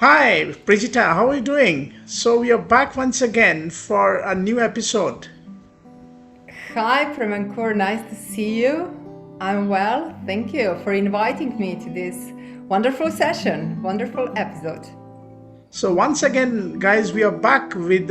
Hi, Brigitta, how are you doing? So, we are back once again for a new episode. Hi, Premankur, nice to see you. I'm well, thank you for inviting me to this wonderful session, wonderful episode. So, once again, guys, we are back with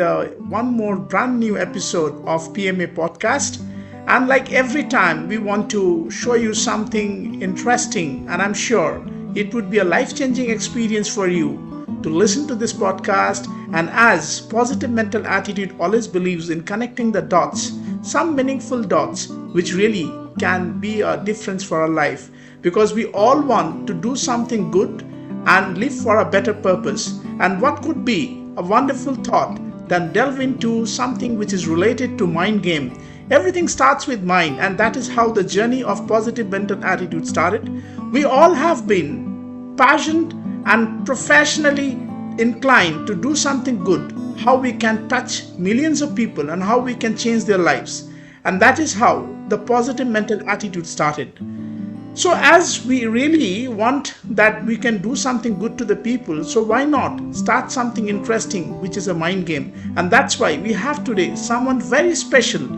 one more brand new episode of PMA Podcast. And like every time, we want to show you something interesting, and I'm sure it would be a life changing experience for you to listen to this podcast. And as Positive Mental Attitude always believes in connecting the dots, some meaningful dots, which really can be a difference for our life, because we all want to do something good and live for a better purpose. And what could be a wonderful thought than delve into something which is related to mind game? Everything starts with mind, and that is how the journey of positive mental attitude started. We all have been passionate and professionally inclined to do something good, how we can touch millions of people and how we can change their lives. And that is how the positive mental attitude started. So, as we really want that we can do something good to the people, so why not start something interesting, which is a mind game? And that's why we have today someone very special,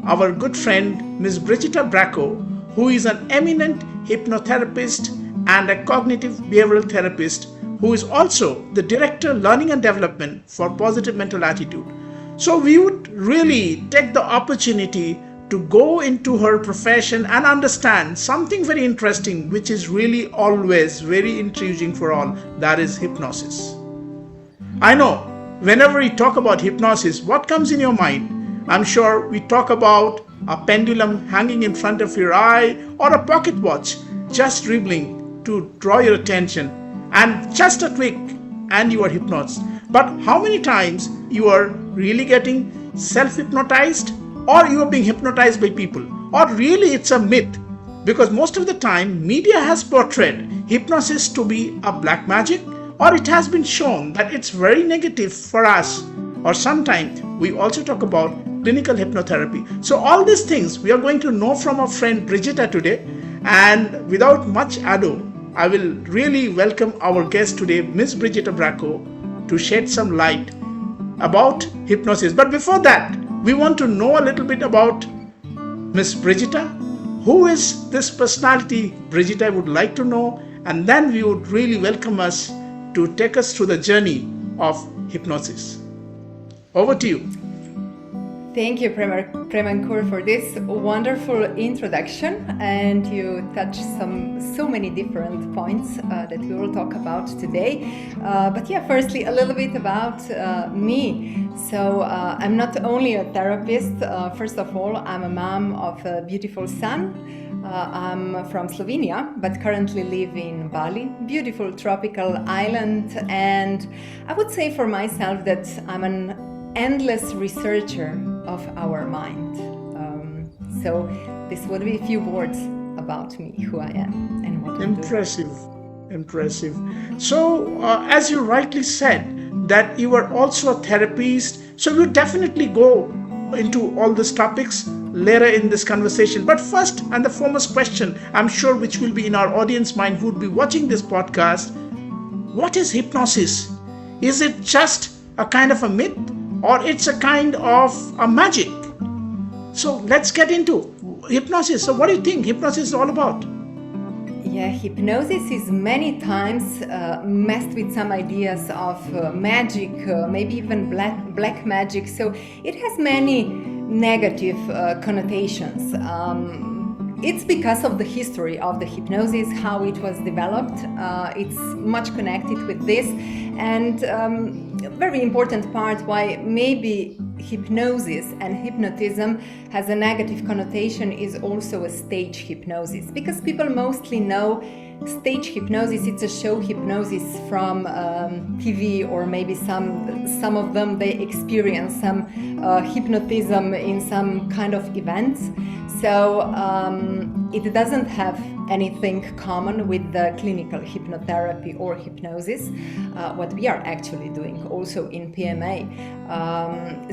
our good friend, Ms. Brigitta Bracco, who is an eminent hypnotherapist and a cognitive behavioral therapist, who is also the Director Learning and Development for Positive Mental Attitude. So we would really take the opportunity to go into her profession and understand something very interesting, which is really always very intriguing for all, that is hypnosis. I know whenever we talk about hypnosis, what comes in your mind? I'm sure we talk about a pendulum hanging in front of your eye or a pocket watch just dribbling to draw your attention, and just a click and you are hypnotized. But how many times you are really getting self-hypnotized, or you are being hypnotized by people, or really it's a myth? Because most of the time media has portrayed hypnosis to be a black magic, or it has been shown that it's very negative for us, or sometimes we also talk about clinical hypnotherapy. So all these things we are going to know from our friend Brigitta today. And without much ado, I will really welcome our guest today, Ms. Brigitta Bracco, to shed some light about hypnosis. But before that, we want to know a little bit about Ms. Brigitta. Who is this personality? Brigitta would like to know, and then we would really welcome us to take us through the journey of hypnosis. Over to you. Thank you, Premankur, for this wonderful introduction, and you touched so many different points that we will talk about today. But yeah, firstly, a little bit about me. So I'm not only a therapist. First of all, I'm a mom of a beautiful son. I'm from Slovenia, but currently live in Bali, beautiful tropical island. And I would say for myself that I'm an endless researcher of our mind. So this would be a few words about me, who I am and what I do. Impressive. So as you rightly said that you are also a therapist, so we'll definitely go into all these topics later in this conversation. But first and the foremost question, I'm sure which will be in our audience mind who would be watching this podcast: what is hypnosis? Is it just a kind of a myth, or it's a kind of a magic? So let's get into hypnosis. So what do you think hypnosis is all about? Yeah, hypnosis is many times messed with some ideas of magic, maybe even black magic. So it has many negative connotations. It's because of the history of the hypnosis, how it was developed. It's much connected with this, and a very important part why maybe hypnosis and hypnotism has a negative connotation is also a stage hypnosis, because people mostly know stage hypnosis, it's a show hypnosis from TV, or maybe some of them they experience some hypnotism in some kind of events. So it doesn't have anything common with the clinical hypnotherapy or hypnosis, what we are actually doing also in PMA.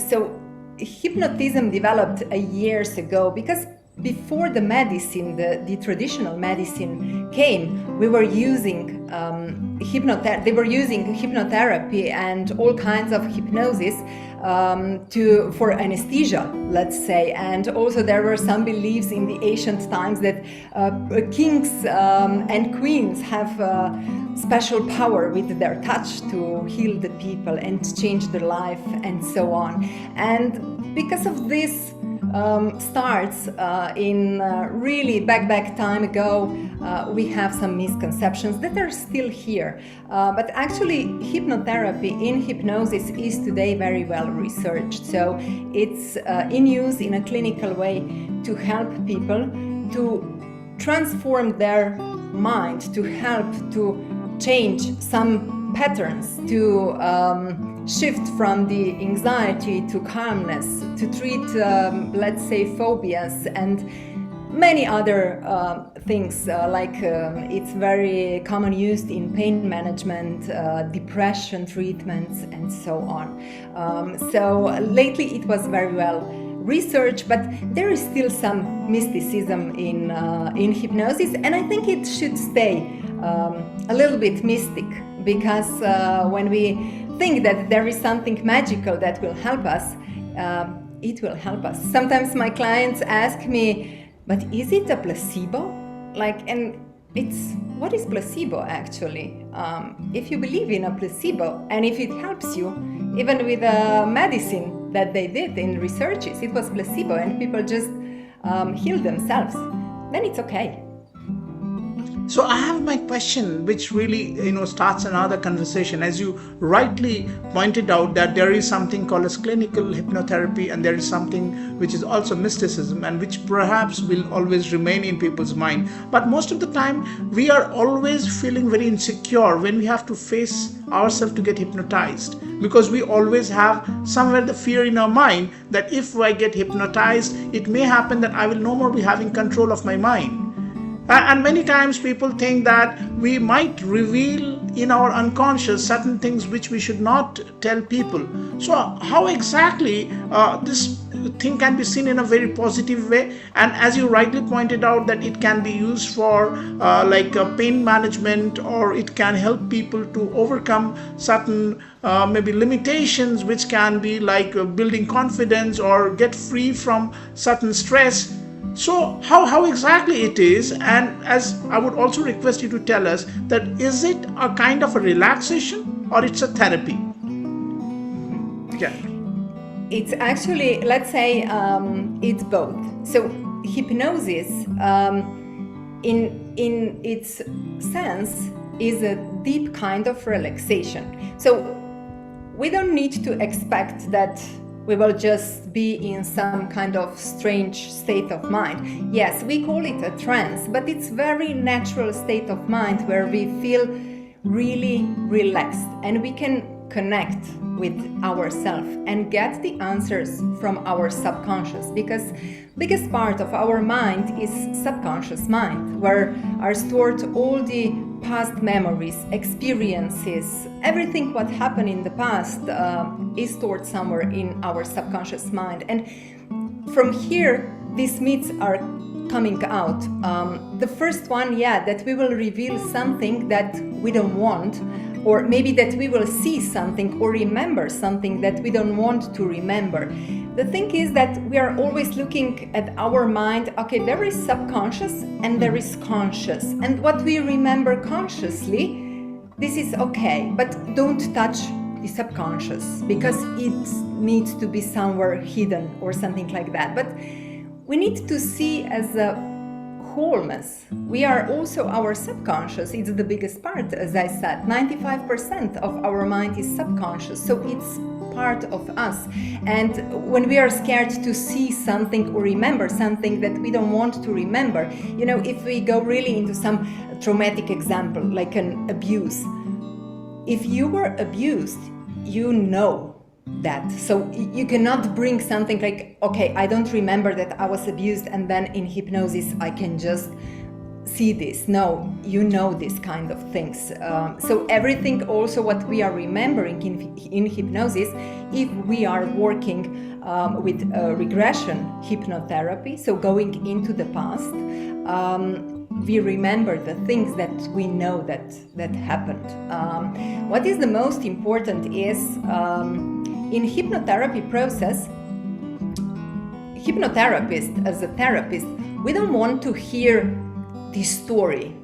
So hypnotism developed years ago because before the medicine, the traditional medicine came, we were using they were using hypnotherapy and all kinds of hypnosis for anesthesia, let's say. And also there were some beliefs in the ancient times that kings and queens have special power with their touch to heal the people and change their life and so on. And because of this starts in really back time ago, we have some misconceptions that are still here. But actually, hypnotherapy in hypnosis is today very well researched. So it's in use in a clinical way to help people to transform their mind, to help to change some patterns, to shift from the anxiety to calmness, to treat, let's say, phobias and many other things, it's very common used in pain management, depression treatments, and so on. So lately it was very well researched, but there is still some mysticism in hypnosis, and I think it should stay a little bit mystic, because when we think that there is something magical that will help us, it will help us. Sometimes my clients ask me, but is it a placebo? And what is placebo actually? If you believe in a placebo and if it helps you, even with a medicine that they did in researches, it was placebo and people just healed themselves, then it's okay. So I have my question, which really, starts another conversation. As you rightly pointed out, that there is something called as clinical hypnotherapy, and there is something which is also mysticism, and which perhaps will always remain in people's mind. But most of the time, we are always feeling very insecure when we have to face ourselves to get hypnotized, because we always have somewhere the fear in our mind that if I get hypnotized, it may happen that I will no more be having control of my mind. And many times people think that we might reveal in our unconscious certain things which we should not tell people. So how exactly this thing can be seen in a very positive way? And as you rightly pointed out, that it can be used for pain management, or it can help people to overcome certain maybe limitations, which can be like building confidence or get free from certain stress. So how exactly it is, and as I would also request you to tell us that is it a kind of a relaxation or it's a therapy? Yeah. It's actually, let's say, it's both. So hypnosis, in its sense, is a deep kind of relaxation. So we don't need to expect that we will just be in some kind of strange state of mind. Yes, we call it a trance, but it's very natural state of mind where we feel really relaxed and we can connect with ourselves and get the answers from our subconscious, because biggest part of our mind is subconscious mind, where are stored all the past memories, experiences, everything what happened in the past is stored somewhere in our subconscious mind. And from here, these myths are coming out. The first one, that we will reveal something that we don't want, or maybe that we will see something or remember something that we don't want to remember. The thing is that we are always looking at our mind, okay, there is subconscious and there is conscious. And what we remember consciously, this is okay, but don't touch the subconscious because it needs to be somewhere hidden or something like that. But we need to see as a wholeness. We are also our subconscious. It's the biggest part, as I said. 95% of our mind is subconscious, so it's part of us. And when we are scared to see something or remember something that we don't want to remember, if we go really into some traumatic example, like an abuse, if you were abused, you know that. So you cannot bring something like, okay, I don't remember that I was abused, and then in hypnosis I can just see this. No, you know these kind of things. So everything also what we are remembering in hypnosis, if we are working with regression hypnotherapy, so going into the past, we remember the things that we know that happened. What is the most important is in hypnotherapy process, hypnotherapist as a therapist, we don't want to hear the story,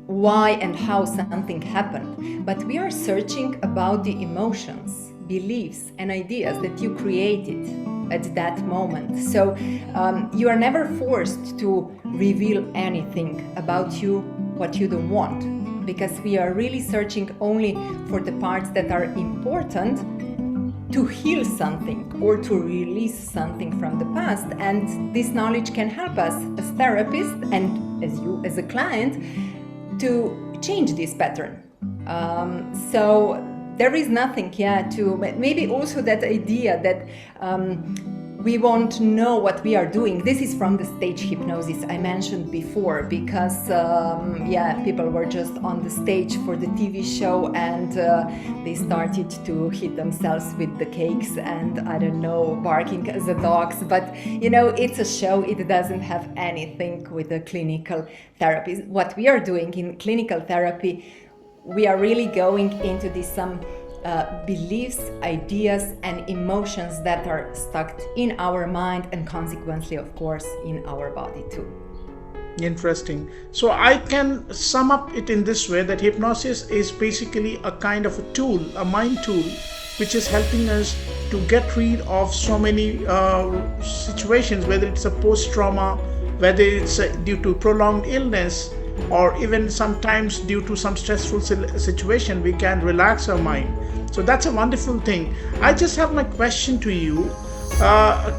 why and how something happened, but we are searching about the emotions, beliefs and ideas that you created at that moment. So you are never forced to reveal anything about you, what you don't want, because we are really searching only for the parts that are important to heal something or to release something from the past. And this knowledge can help us as therapists and as you as a client to change this pattern. So there is nothing, to maybe also that idea that we won't know what we are doing. This is from the stage hypnosis I mentioned before, because people were just on the stage for the TV show and they started to hit themselves with the cakes and I don't know, barking as the dogs. But it's a show. It doesn't have anything with the clinical therapy. What we are doing in clinical therapy, we are really going into this beliefs, ideas and emotions that are stuck in our mind and consequently, of course, in our body too. Interesting. So I can sum up it in this way, that hypnosis is basically a kind of a tool, a mind tool, which is helping us to get rid of so many situations, whether it's a post-trauma, whether it's due to prolonged illness, or even sometimes due to some stressful situation, we can relax our mind. So that's a wonderful thing. I just have my question to you.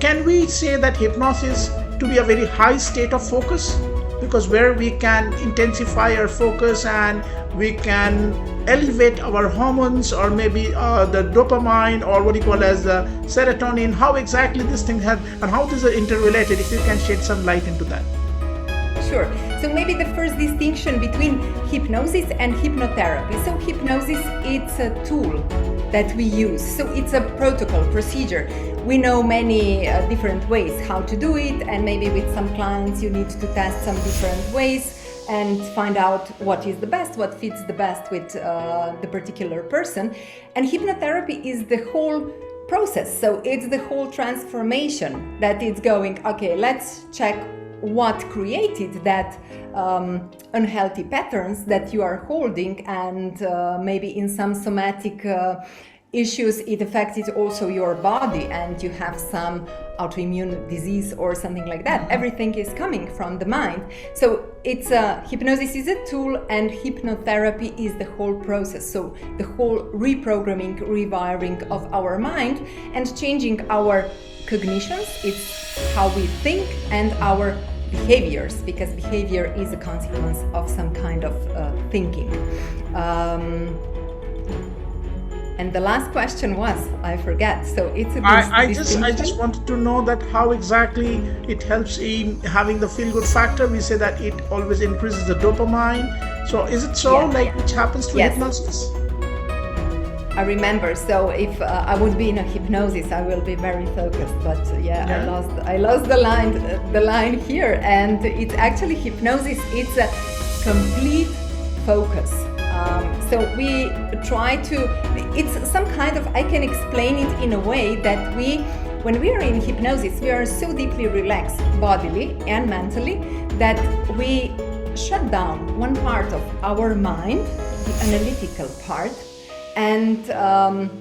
Can we say that hypnosis to be a very high state of focus? Because where we can intensify our focus and we can elevate our hormones, or maybe the dopamine, or what you call as the serotonin. How exactly this thing has, and how these are interrelated? If you can shed some light into that. Sure. So maybe the first distinction between hypnosis and hypnotherapy. So hypnosis, it's a tool that we use. So it's a protocol, procedure. We know many different ways how to do it, and maybe with some clients you need to test some different ways and find out what is the best, what fits the best with the particular person. And hypnotherapy is the whole process. So it's the whole transformation that it's going, okay, let's check what created that unhealthy patterns that you are holding, and maybe in some somatic issues it affected also your body and you have some autoimmune disease or something like that. Everything is coming from the mind. So it's hypnosis is a tool and hypnotherapy is the whole process. So the whole reprogramming, rewiring of our mind and changing our cognitions. It's how we think and our behaviors, because behavior is a consequence of some kind of thinking. And the last question was, I forget. So it's a I just wanted to know that how exactly it helps in having the feel good factor. We say that it always increases the dopamine. So is it so, which happens to hypnosis? I remember. So if I would be in a hypnosis, I will be very focused. But I lost the line here. And it's actually hypnosis. It's a complete focus. So we try to. It's some kind of. I can explain it in a way that when we are in hypnosis, we are so deeply relaxed bodily and mentally that we shut down one part of our mind, the analytical part. And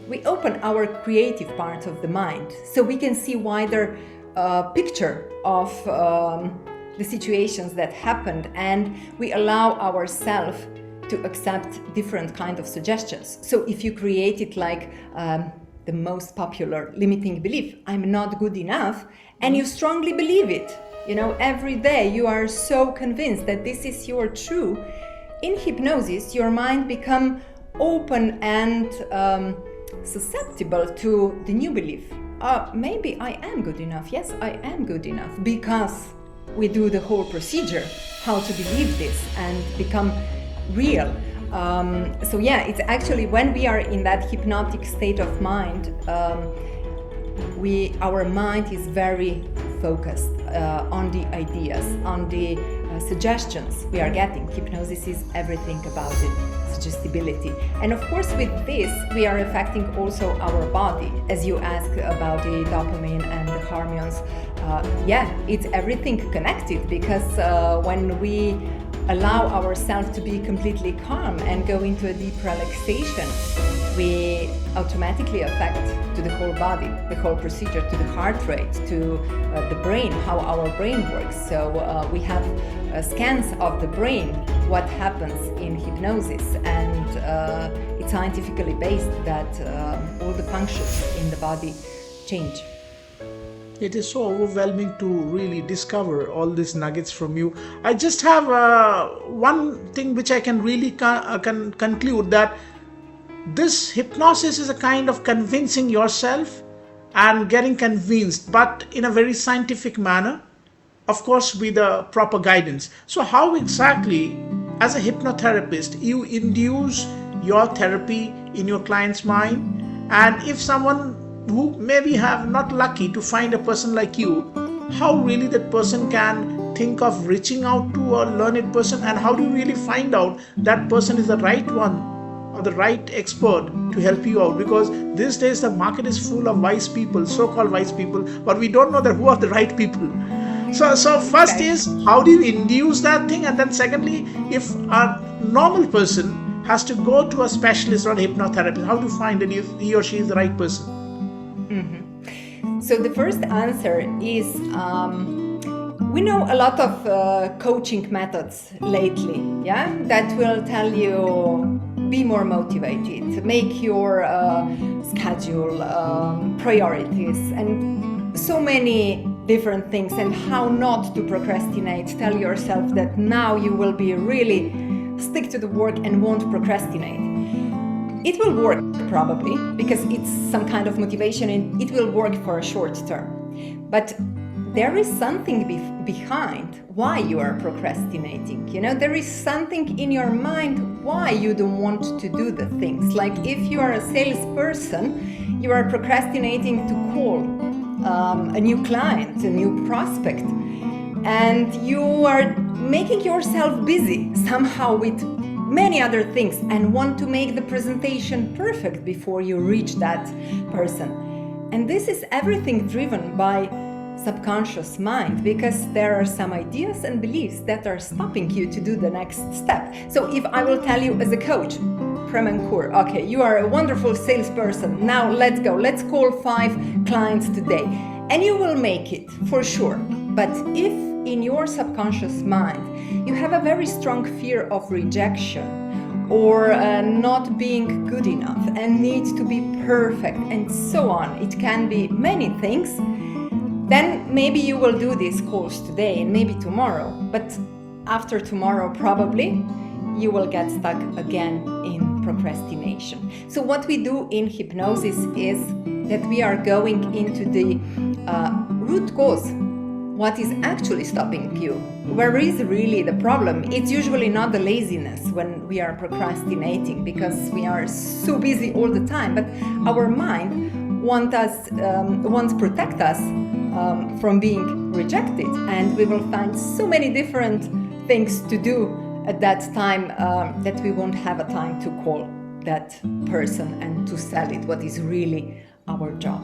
we open our creative part of the mind, so we can see wider picture of the situations that happened, and we allow ourselves to accept different kind of suggestions. So if you create it like the most popular limiting belief, I'm not good enough, and you strongly believe it, every day you are so convinced that this is your true. In hypnosis, your mind become open and susceptible to the new belief. Maybe I am good enough. Yes, I am good enough because we do the whole procedure, how to believe this and become real. So yeah, it's actually when we are in that hypnotic state of mind, our mind is very focused on the ideas, on the suggestions we are getting. Hypnosis is everything about it, suggestibility. And of course with this we are affecting also our body, as you asked about the dopamine and the hormones. Yeah, it's everything connected, because when we allow ourselves to be completely calm and go into a deep relaxation, we automatically affect to the whole body, the whole procedure, to the heart rate, to the brain, how our brain works. So we have scans of the brain, what happens in hypnosis, and it's scientifically based that all the functions in the body change. It is so overwhelming to really discover all these nuggets from you. I just have one thing which I can really can conclude, that this hypnosis is a kind of convincing yourself and getting convinced, but in a very scientific manner, of course with a proper guidance. So how exactly, as a hypnotherapist, you induce your therapy in your client's mind? And if someone who maybe have not lucky to find a person like you, how really that person can think of reaching out to a learned person, and how do you really find out that person is the right one or the right expert to help you out? Because these days the market is full of wise people, so-called wise people, but we don't know that who are the right people. So first is, how do you induce that thing? And then secondly, if a normal person has to go to a specialist or a hypnotherapist, how to find that he or she is the right person? So the first answer is, we know a lot of coaching methods lately, yeah, that will tell you be more motivated, make your schedule, priorities, and so many different things, and how not to procrastinate. Tell yourself that now you will be really stick to the work and won't procrastinate. It will work probably, because it's some kind of motivation and it will work for a short term. But there is something behind why you are procrastinating. You know, there is something in your mind why you don't want to do the things. Like if you are a salesperson, you are procrastinating to call a new client, a new prospect, and you are making yourself busy somehow with many other things and want to make the presentation perfect before you reach that person. And this is everything driven by subconscious mind, because there are some ideas and beliefs that are stopping you to do the next step. So if I will tell you as a coach, Premankur, okay, you are a wonderful salesperson, now let's go, let's call 5 clients today, and you will make it for sure. But if in your subconscious mind you have a very strong fear of rejection, or not being good enough and need to be perfect and so on, it can be many things, then maybe you will do these calls today and maybe tomorrow, but after tomorrow probably you will get stuck again in procrastination. So what we do in hypnosis is that we are going into the root cause. What is actually stopping you? Where is really the problem? It's usually not the laziness when we are procrastinating, because we are so busy all the time, but our mind wants protect us from being rejected, and we will find so many different things to do at that time that we won't have a time to call that person and to sell it, what is really our job.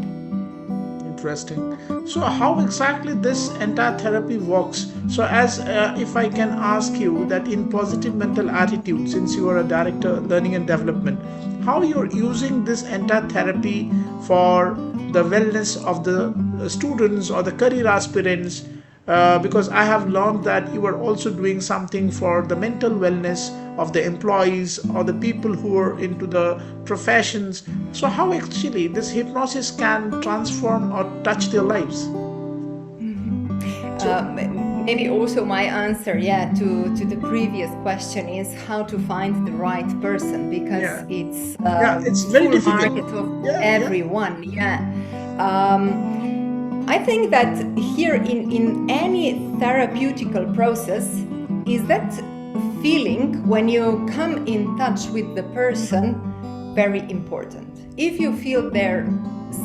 Interesting. So how exactly this entire therapy works? So as if I can ask you that, in positive mental attitude, since you are a director learning and development, how you're using this entire therapy for the wellness of the students or the career aspirants, because I have learned that you are also doing something for the mental wellness of the employees or the people who are into the professions. So how actually this hypnosis can transform or touch their lives? Maybe also my answer, to the previous question is how to find the right person, because it's very difficult market of everyone. I think that here in any therapeutical process is that feeling when you come in touch with the person very important. If you feel they're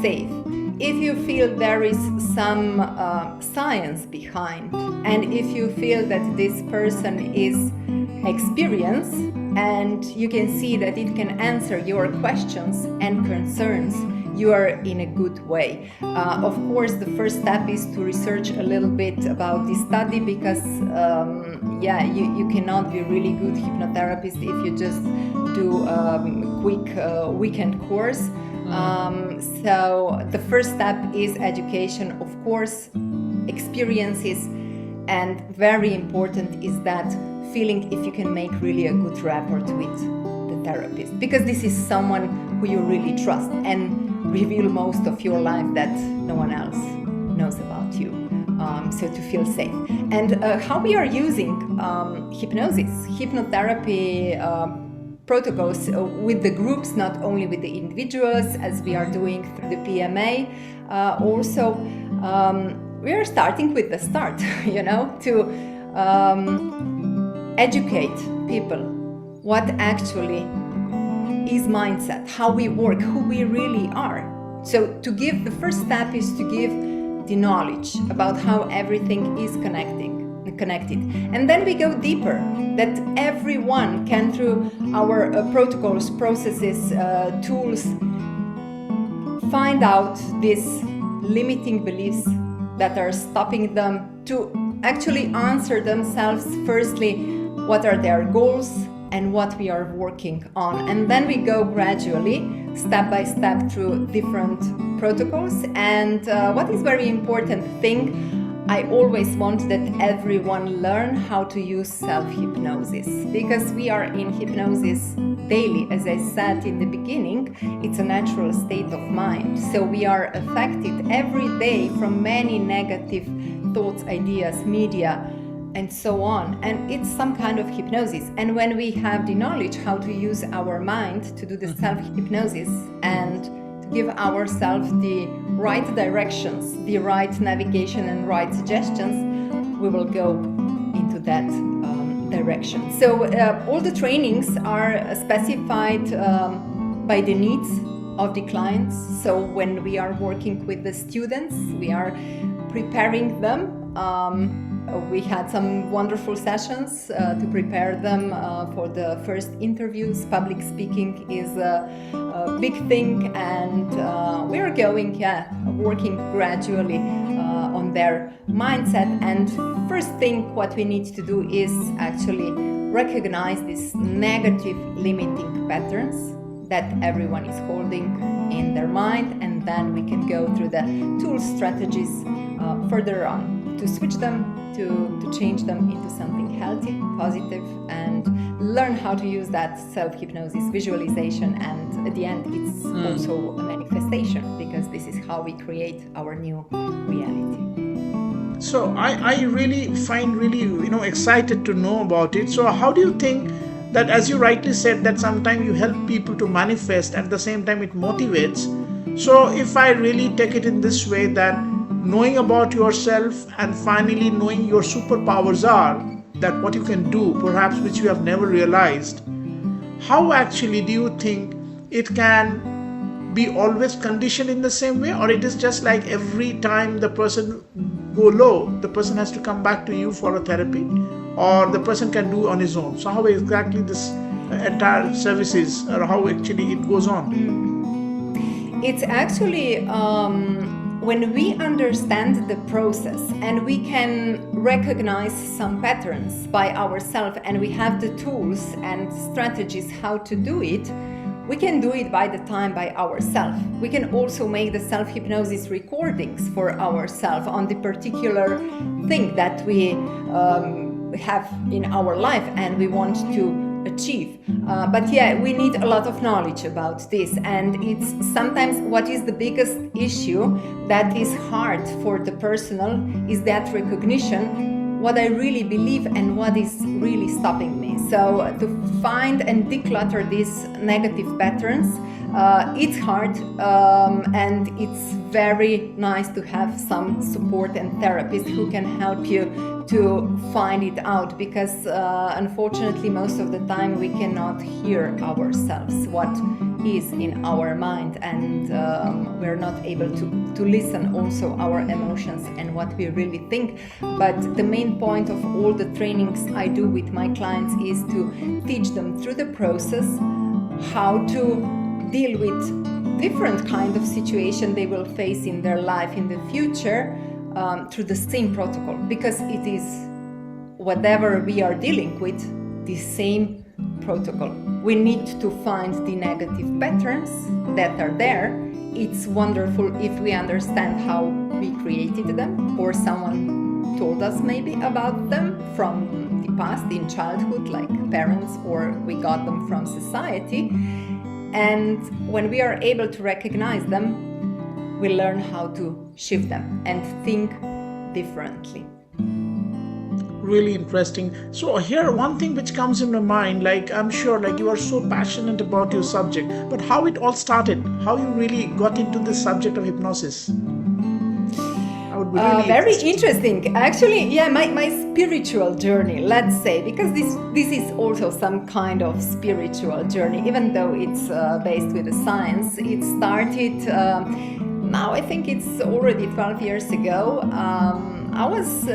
safe, if you feel there is some science behind, and if you feel that this person is experienced and you can see that it can answer your questions and concerns, you are in a good way. Of course, the first step is to research a little bit about this study because you cannot be really good hypnotherapist if you just do a quick weekend course. So the first step is education, of course, experiences, and very important is that feeling if you can make really a good rapport with the therapist, because this is someone who you really trust and reveal most of your life that no one else knows about you, so to feel safe. And how we are using hypnosis, hypnotherapy protocols with the groups, not only with the individuals as we are doing through the PMA, also we are starting with the start, to educate people what actually is mindset, how we work, who we really are. So to give, the first step is to give the knowledge about how everything is connected. And then we go deeper, that everyone can, through our protocols, processes, tools, find out these limiting beliefs that are stopping them to actually answer themselves, firstly, what are their goals and what we are working on. And then we go gradually, step by step, through different protocols. And what is very important thing, I always want that everyone learn how to use self-hypnosis, because we are in hypnosis daily. As I said in the beginning, it's a natural state of mind. So we are affected every day from many negative thoughts, ideas, media, and so on. And it's some kind of hypnosis. And when we have the knowledge how to use our mind to do the self-hypnosis and to give ourselves the right directions, the right navigation and right suggestions, we will go into that direction. So all the trainings are specified by the needs of the clients. So when we are working with the students, we are preparing them. We had some wonderful sessions to prepare them for the first interviews. Public speaking is a big thing, and we are going, working gradually on their mindset. And first thing what we need to do is actually recognize these negative limiting patterns that everyone is holding in their mind, and then we can go through the tools, strategies further on to switch them, to change them into something healthy, positive, and learn how to use that self-hypnosis, visualization, and at the end it's also a manifestation, because this is how we create our new reality. So I really find excited to know about it. So how do you think that, as you rightly said, that sometimes you help people to manifest, at the same time it motivates. So if I really take it in this way, that knowing about yourself and finally knowing your superpowers are, that what you can do, perhaps which you have never realized, how actually do you think it can be always conditioned in the same way, or it is just like every time the person go low, the person has to come back to you for a therapy, or the person can do on his own? So how exactly this entire service is, or how actually it goes on? It's actually when we understand the process and we can recognize some patterns by ourselves, and we have the tools and strategies how to do it, we can do it by ourselves. We can also make the self-hypnosis recordings for ourselves on the particular thing that we have in our life and we want to achieve. But we need a lot of knowledge about this, and it's sometimes what is the biggest issue that is hard for the personal is that recognition what I really believe and what is really stopping me. So to find and declutter these negative patterns, it's hard, and it's very nice to have some support and therapists who can help you to find it out, because unfortunately most of the time we cannot hear ourselves what is in our mind, and we're not able to listen also our emotions and what we really think. But the main point of all the trainings I do with my clients is to teach them through the process how to deal with different kind of situation they will face in their life in the future, through the same protocol, because it is whatever we are dealing with, the same protocol. We need to find the negative patterns that are there. It's wonderful if we understand how we created them, or someone told us maybe about them from the past in childhood, like parents, or we got them from society. And when we are able to recognize them, we learn how to shift them and think differently. Really interesting. So here one thing which comes in my mind, like I'm sure like you are so passionate about your subject, but how it all started, how you really got into this subject of hypnosis? I would be really very interesting. Actually, yeah, my spiritual journey, let's say, because this is also some kind of spiritual journey, even though it's based with the science. It started, now I think it's already 12 years ago. I was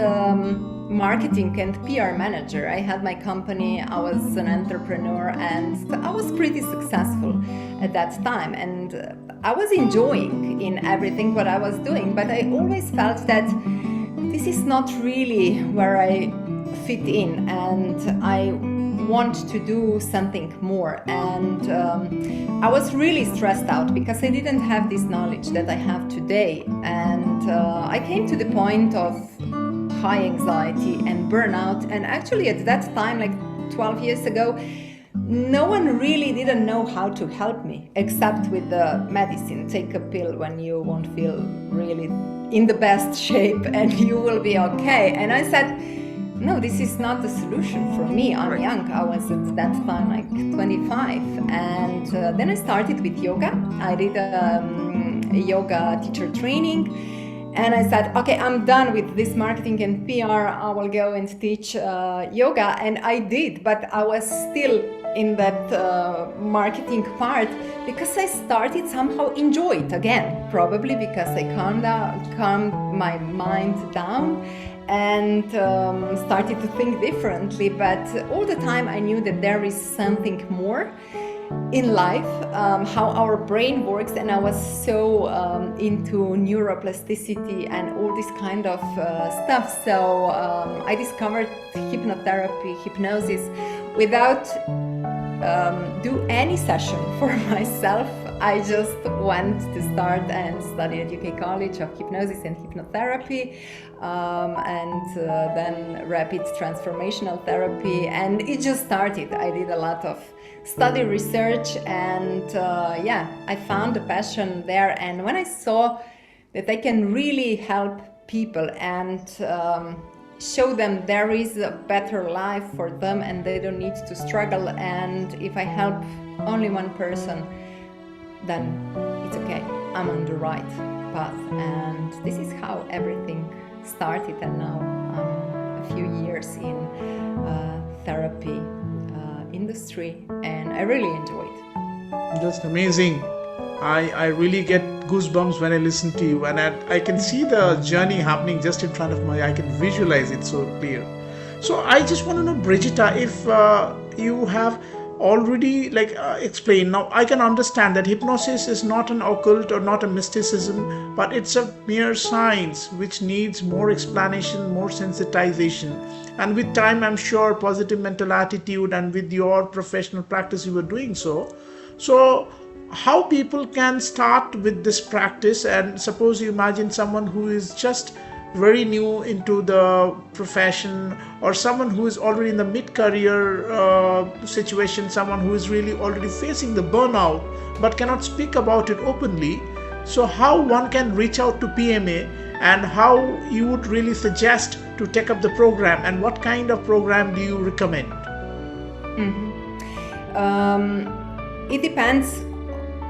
marketing and PR manager. I had my company, I was an entrepreneur, and I was pretty successful at that time, and I was enjoying in everything what I was doing, but I always felt that this is not really where I fit in, and I want to do something more. And I was really stressed out because I didn't have this knowledge that I have today, and I came to the point of high anxiety and burnout. And actually at that time, like 12 years ago, no one really didn't know how to help me except with the medicine. Take a pill when you won't feel really in the best shape and you will be okay. And I said, no, this is not the solution for me. I'm young. I was at that time like 25. And then I started with yoga. I did a yoga teacher training. And I said, okay, I'm done with this marketing and PR. I will go and teach yoga. And I did, but I was still in that marketing part because I started somehow enjoy it again, probably because I calmed my mind down and started to think differently. But all the time I knew that there is something more in life, how our brain works, and I was so into neuroplasticity and all this kind of stuff. So I discovered hypnotherapy, hypnosis, without do any session for myself. I just went to start and study at UK College of Hypnosis and Hypnotherapy, and then Rapid Transformational Therapy, and it just started. I did a lot of study research, and I found a passion there. And when I saw that I can really help people and show them there is a better life for them and they don't need to struggle, and if I help only one person, then it's okay, I'm on the right path. And this is how everything started, and now I'm a few years in therapy industry, and I really enjoy it. Just amazing. I really get goosebumps when I listen to you, and I can see the journey happening just in front of I can visualize it so clear. So I just want to know, Brigitta, if you have already explained. Now I can understand that hypnosis is not an occult or not a mysticism, but it's a mere science which needs more explanation, more sensitization. And with time, I'm sure positive mental attitude, and with your professional practice, you were doing so. So how people can start with this practice, and suppose you imagine someone who is just very new into the profession, or someone who is already in the mid-career situation, someone who is really already facing the burnout but cannot speak about it openly. So how one can reach out to PMA and how you would really suggest to take up the program, and what kind of program do you recommend? It depends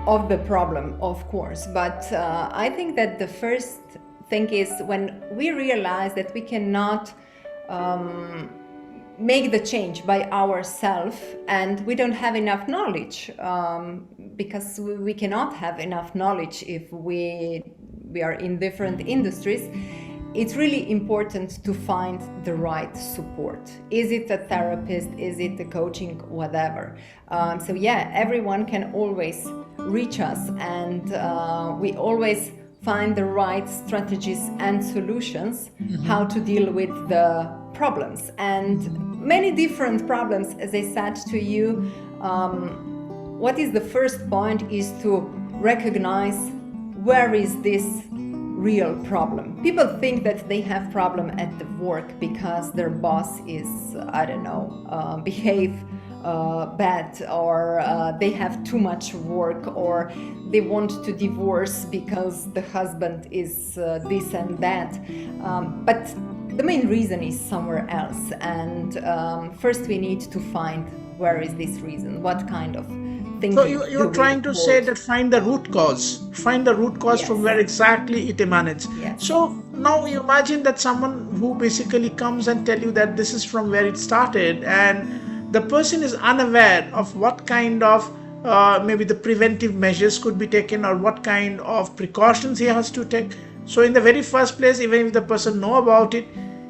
of the problem, of course, but I think that the first thing is when we realize that we cannot make the change by ourselves and we don't have enough knowledge, because we cannot have enough knowledge if we are in different industries. It's really important to find the right support. Is it a therapist? Is it a coaching? Whatever. So yeah, everyone can always reach us, and we always find the right strategies and solutions how to deal with the problems. And many different problems, as I said to you, what is the first point is to recognize where is this real problem. People think that they have problem at the work because their boss is, I don't know, behave bad, or they have too much work, or they want to divorce because the husband is this and that. But the main reason is somewhere else. And first we need to find where is this reason, what kind of thinking. So you're trying to say that find the root cause Yes. from where exactly it emanates. Yes. So now you imagine that someone who basically comes and tell you that this is from where it started, and the person is unaware of what kind of maybe the preventive measures could be taken, or what kind of precautions he has to take. So in the very first place, even if the person know about it,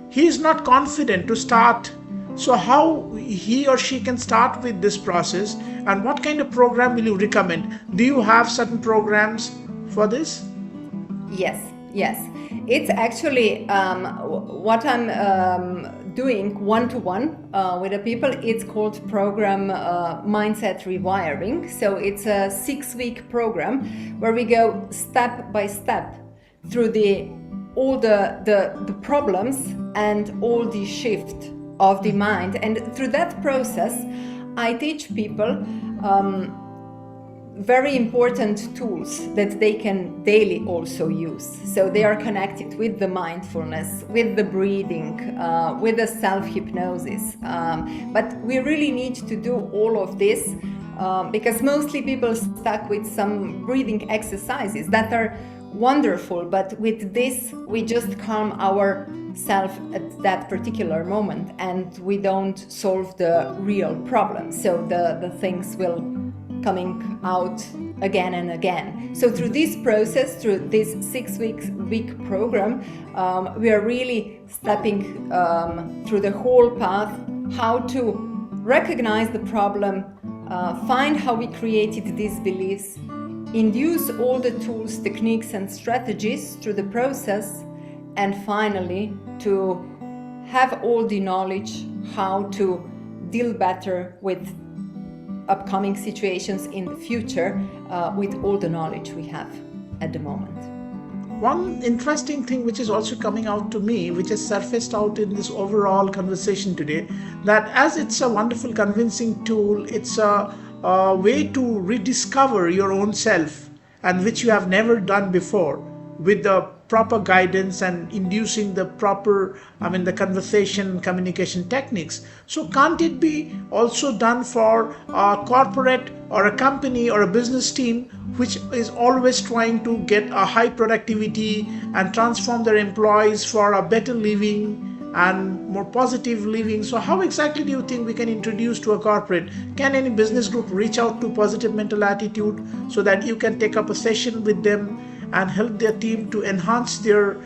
he is not confident to start. So how he or she can start with this process, and what kind of program will you recommend? Do you have certain programs for this? Yes. It's actually what I'm doing one-to-one with the people. It's called program Mindset Rewiring. So it's a 6-week program where we go step by step through all the problems and all the shift of the mind. And through that process, I teach people very important tools that they can daily also use. So they are connected with the mindfulness, with the breathing, with the self-hypnosis. But we really need to do all of this because mostly people stuck with some breathing exercises that are wonderful, but with this we just calm ourselves at that particular moment and we don't solve the real problem. So the things will coming out again and again. So through this process, through this 6-week program, we are really stepping through the whole path, how to recognize the problem, find how we created these beliefs, induce all the tools, techniques and strategies through the process, and finally to have all the knowledge how to deal better with upcoming situations in the future with all the knowledge we have at the moment. One interesting thing which is also coming out to me, which has surfaced out in this overall conversation today, that as it's a wonderful convincing tool, it's a way to rediscover your own self, and which you have never done before, with the proper guidance and inducing the proper, the conversation communication techniques. So can't it be also done for a corporate or a company or a business team which is always trying to get a high productivity and transform their employees for a better living and more positive living? So how exactly do you think we can introduce to a corporate? Can any business group reach out to Positive Mental Attitude so that you can take up a session with them and help their team to enhance their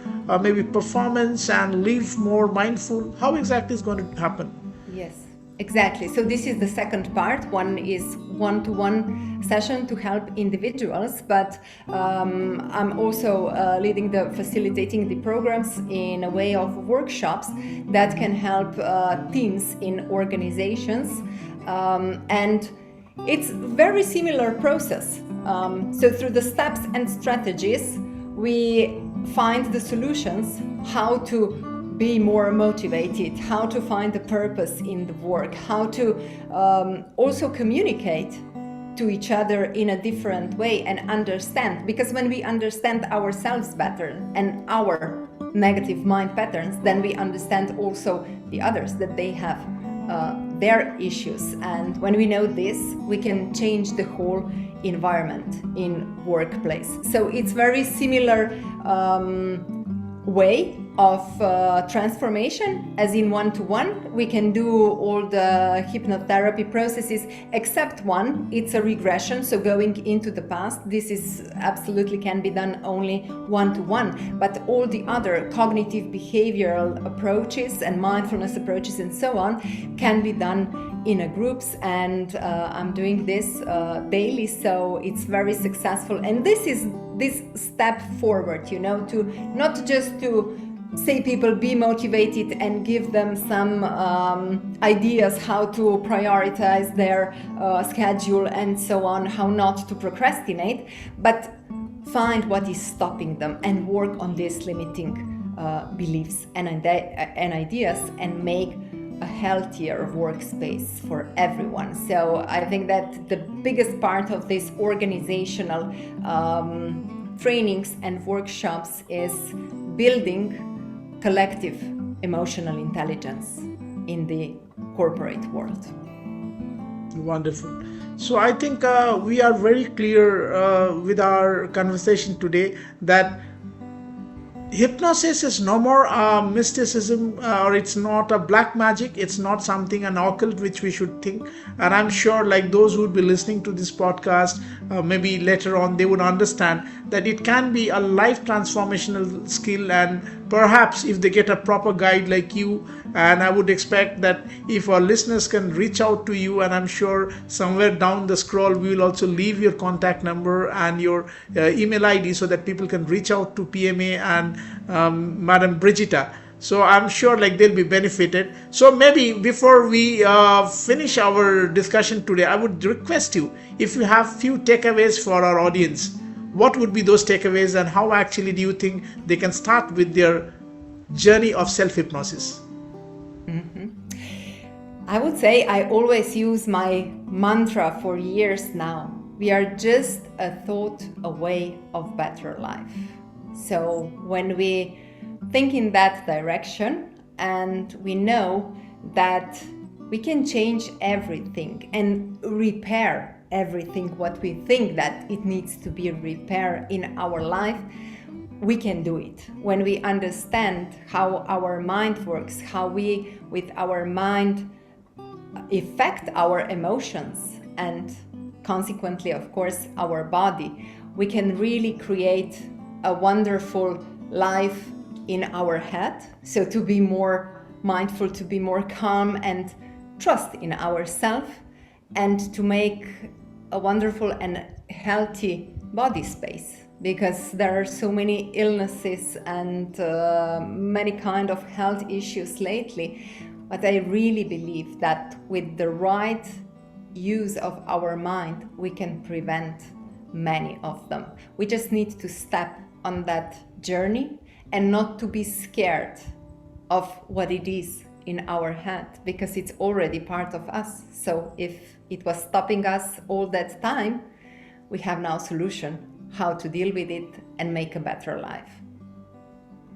maybe performance and live more mindful? How exactly is going to happen? Yes, exactly. So this is the second part. One is one-to-one session to help individuals, but I'm also facilitating the programs in a way of workshops that can help teams in organizations, and it's very similar process. So through the steps and strategies, we find the solutions, how to be more motivated, how to find the purpose in the work, how to also communicate to each other in a different way and understand. Because when we understand ourselves better and our negative mind patterns, then we understand also the others, that they have their issues. And when we know this, we can change the whole environment in workplace. So it's very similar way of transformation as in one-to-one. We can do all the hypnotherapy processes except one. It's a regression, so going into the past. This is absolutely can be done only one-to-one, but all the other cognitive behavioral approaches and mindfulness approaches and so on can be done in a groups, and I'm doing this daily, so it's very successful. And this is this step forward, you know, to not just to say people be motivated and give them some ideas how to prioritize their schedule and so on, how not to procrastinate, but find what is stopping them and work on these limiting beliefs and ideas, and make a healthier workspace for everyone. So I think that the biggest part of this organizational trainings and workshops is building collective emotional intelligence in the corporate world. Wonderful. So I think we are very clear with our conversation today that hypnosis is no more mysticism, or it's not a black magic. It's not something an occult which we should think. And I'm sure like those who would be listening to this podcast, maybe later on, they would understand that it can be a life transformational skill. And perhaps if they get a proper guide like you, and I would expect that if our listeners can reach out to you, and I'm sure somewhere down the scroll we will also leave your contact number and your email ID so that people can reach out to PMA and Madam Brigitta. So I'm sure like they'll be benefited. So maybe before we finish our discussion today, I would request you, if you have few takeaways for our audience, what would be those takeaways, and how actually do you think they can start with their journey of self-hypnosis? Mm-hmm. I would say I always use my mantra for years now. We are just a thought away of better life. So when we think in that direction, and we know that we can change everything and repair everything what we think that it needs to be repaired in our life, we can do it. When we understand how our mind works, how we with our mind affect our emotions, and consequently of course our body, we can really create a wonderful life in our head. So to be more mindful, to be more calm and trust in ourselves, and to make a wonderful and healthy body space, because there are so many illnesses and many kind of health issues lately. But I really believe that with the right use of our mind, we can prevent many of them. We just need to step on that journey and not to be scared of what it is in our head, because it's already part of us. So if it was stopping us all that time, we have now a solution how to deal with it and make a better life.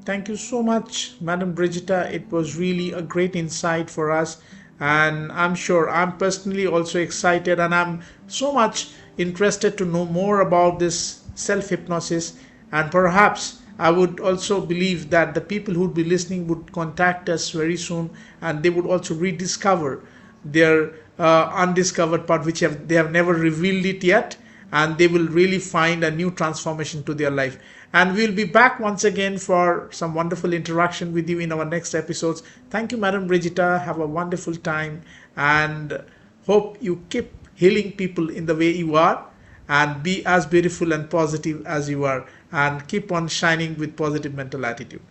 Thank you so much, Madam Brigitta. It was really a great insight for us. And I'm sure I'm personally also excited, and I'm so much interested to know more about this self-hypnosis. And perhaps I would also believe that the people who would be listening would contact us very soon, and they would also rediscover their undiscovered part, which they have never revealed it yet, and they will really find a new transformation to their life. And we'll be back once again for some wonderful interaction with you in our next episodes. Thank you, Madam Brigitta. Have a wonderful time, and hope you keep healing people in the way you are, and be as beautiful and positive as you are, and keep on shining with positive mental attitude.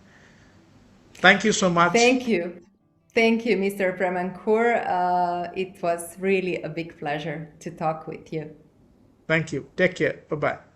Thank you so much. Thank you. Thank you, Mr. Premankur. It was really a big pleasure to talk with you. Thank you. Take care. Bye-bye.